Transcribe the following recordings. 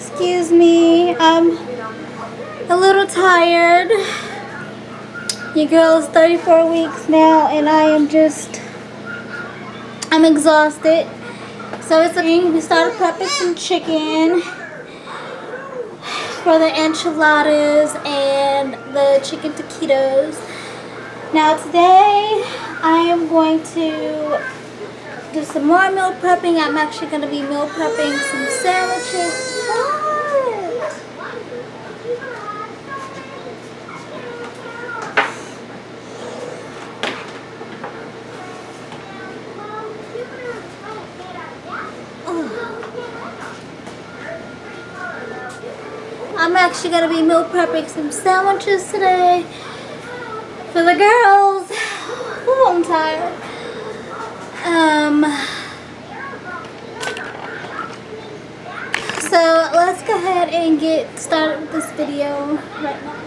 Excuse me, I'm a little tired. Your girl is 34 weeks now and I'm exhausted. So it's we started prepping some chicken for the enchiladas and the chicken taquitos. Now today I am going to do some more meal prepping. I'm actually going to be meal prepping some sandwiches. I'm actually going to be meal prepping some sandwiches today for the girls. Ooh, I'm tired. So let's go ahead and get started with this video right now.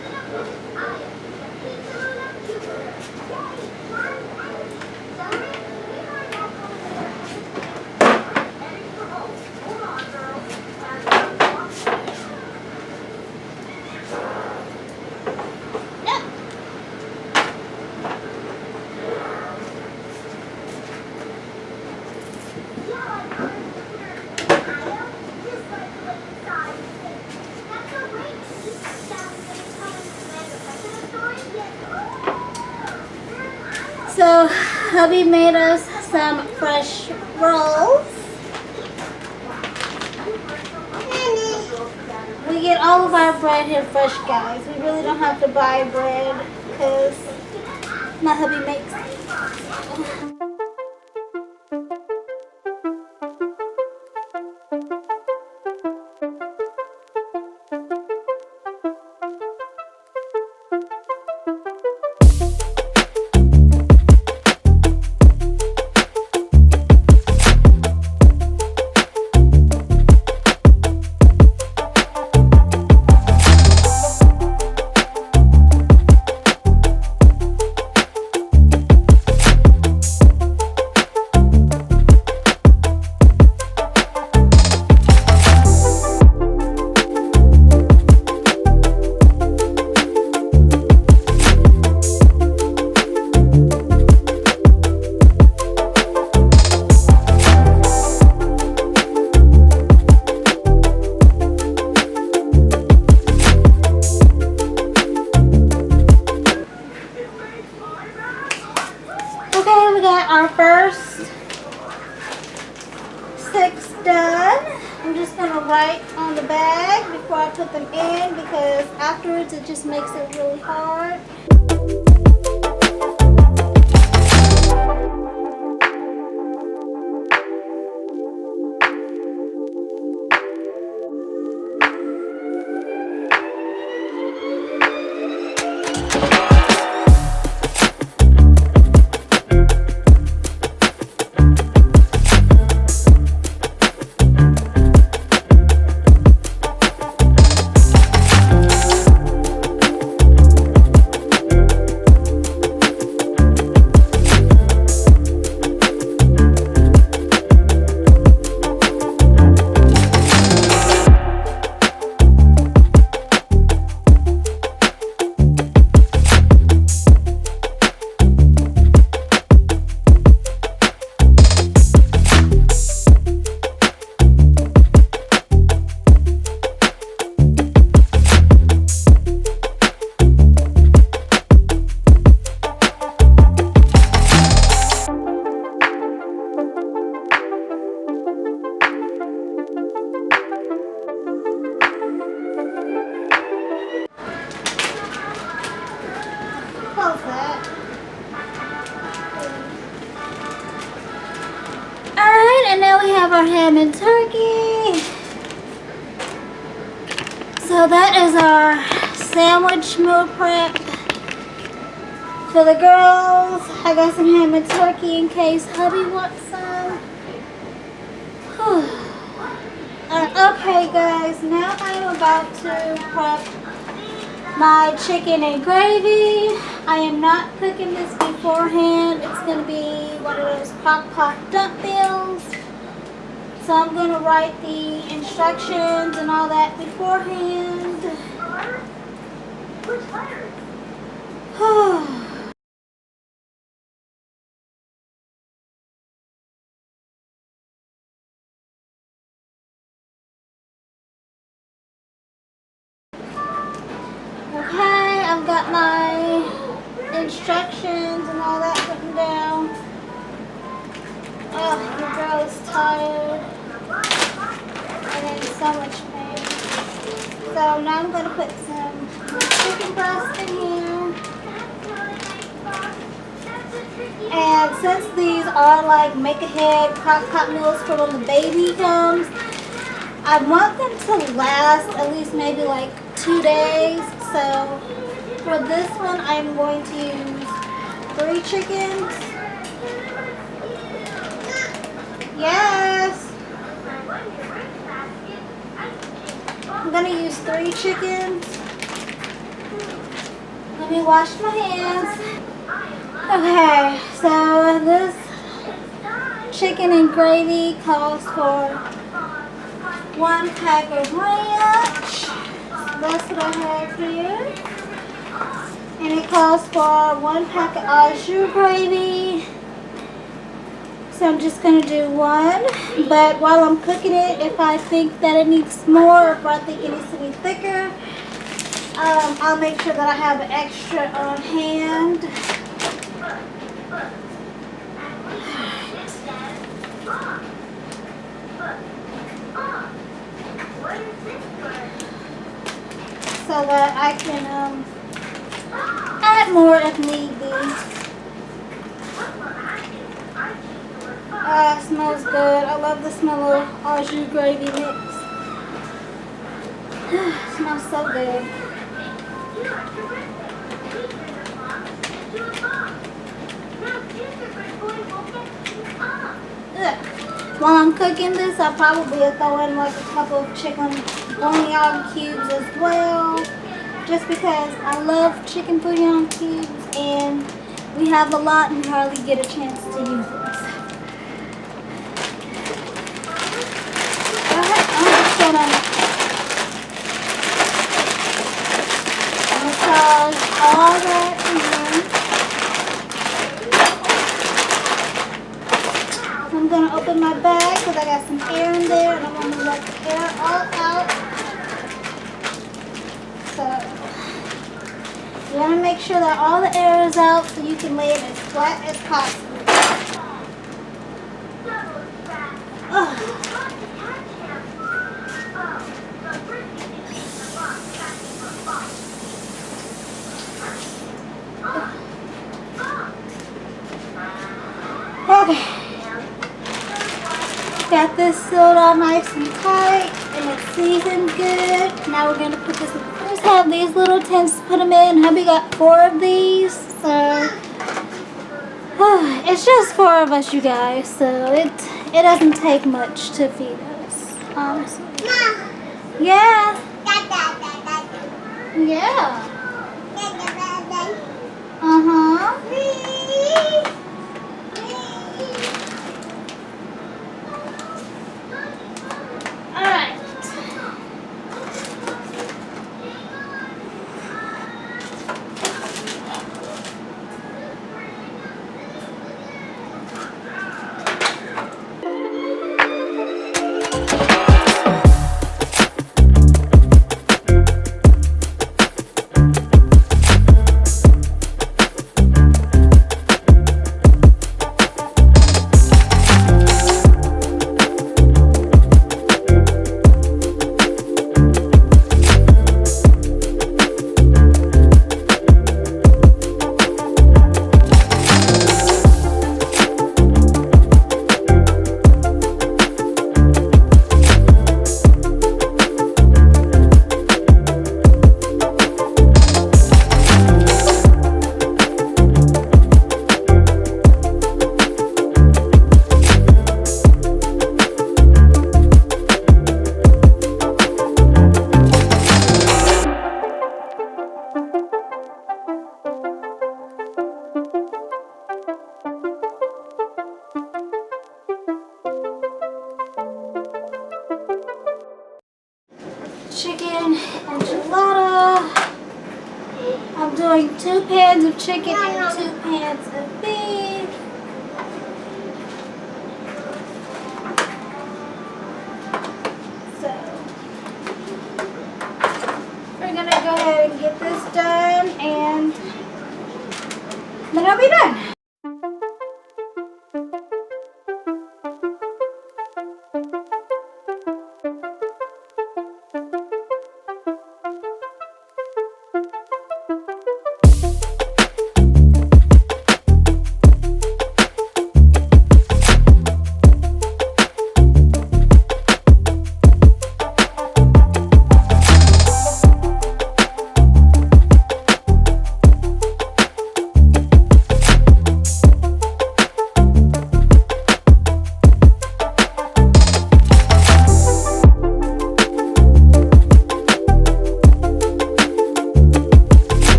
So, hubby made us some fresh rolls. We get all of our bread here fresh, guys. We really don't have to buy bread because my hubby makes it. We got our first 6 done. I'm just going to write on the bag before I put them in because afterwards it just makes it really hard. Alright, and now we have our ham and turkey. So that is our sandwich meal prep for the girls. I got some ham and turkey in case hubby wants some. Okay guys, now I'm about to prep my chicken and gravy. I am not cooking this beforehand. It's going to be one of those crock pot dump meals. So I'm going to write the instructions and all that beforehand. Okay, I've got my instructions and all that written down. Oh, your girl is tired and in so much pain. So now I'm going to put some chicken breast in here. And since these are like make-ahead crock-pot meals for when the baby comes, I want them to last at least maybe like 2 days. So for this one, I'm going to use 3 chickens. Yes. I'm going to use 3 chickens. Let me wash my hands. Okay, so this chicken and gravy calls for 1 pack of ranch. That's what I have here. And it calls for 1 pack of au jus gravy. So I'm just going to do 1. But while I'm cooking it, if I think that it needs more, or if I think it needs to be thicker, I'll make sure that I have an extra on hand. So that I can add more if need be. It smells good. I love the smell of au jus gravy mix. It smells so good. While I'm cooking this, I'll probably throw in like a couple of chicken bouillon cubes as well, just because I love chicken bouillon cubes and we have a lot and hardly get a chance to use it. Alright, I'm just gonna massage all that in. I'm going to open my bag because I got some air in there and I want to let the air all out. So you want to make sure that all the air is out so you can lay it as flat as possible. Ugh. Okay. Got this sealed all nice and tight and it's seasoned good. Now we're going to put this in. I just have these little tins to put them in. Hubby got 4 of these. So it's just 4 of us, you guys. So it doesn't take much to feed us, honestly. Yeah. Yeah. Uh-huh. enchilada. I'm doing 2 pans of chicken and 2 pans of beef. So we're gonna go ahead and get this done, and then I'll be done.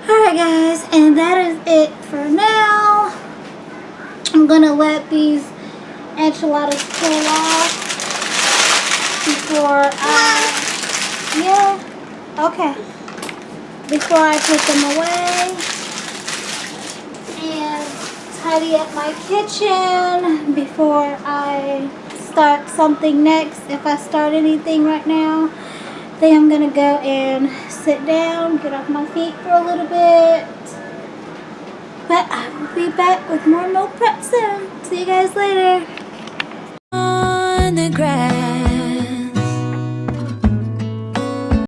Alright guys, and that is it for now. I'm gonna let these enchiladas cool off before before I put them away and tidy up my kitchen before I start something next. If I start anything right now, then I'm gonna go and sit down, get off my feet for a little bit. But I will be back with more meal prep soon. See you guys later.